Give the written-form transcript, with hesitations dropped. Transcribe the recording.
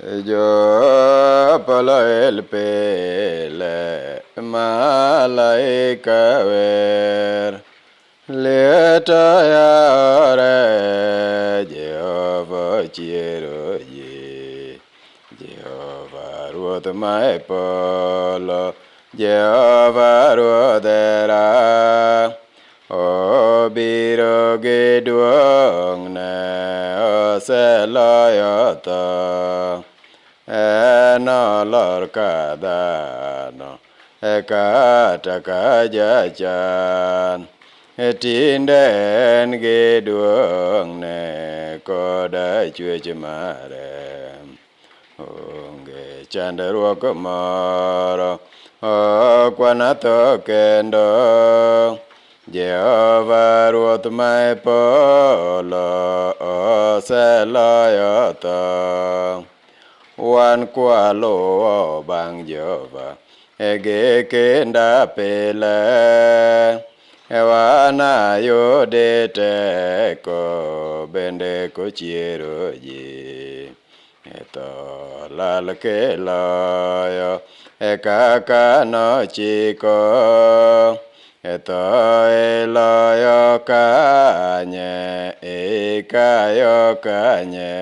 Yo Polo el pele Malaika ver Leta ya ore Jehovah chiro ye Jehovah ruoth mae polo Jehovah ruodhera Obiro gi duong'ne oseloyo tho en olor ka dhano kata ka jachan tinde en gi duong'ne koda chwech mare onge chandruok moro ok wanatho kendo Jehovah ruoth mae polo oseloyo tho wan kwaluwo bang' Jehova gi kinda pile wanayude teko bende kochiero ji tho lal kiloyo kaka nochiko tho iloyo kanye ikayo kanye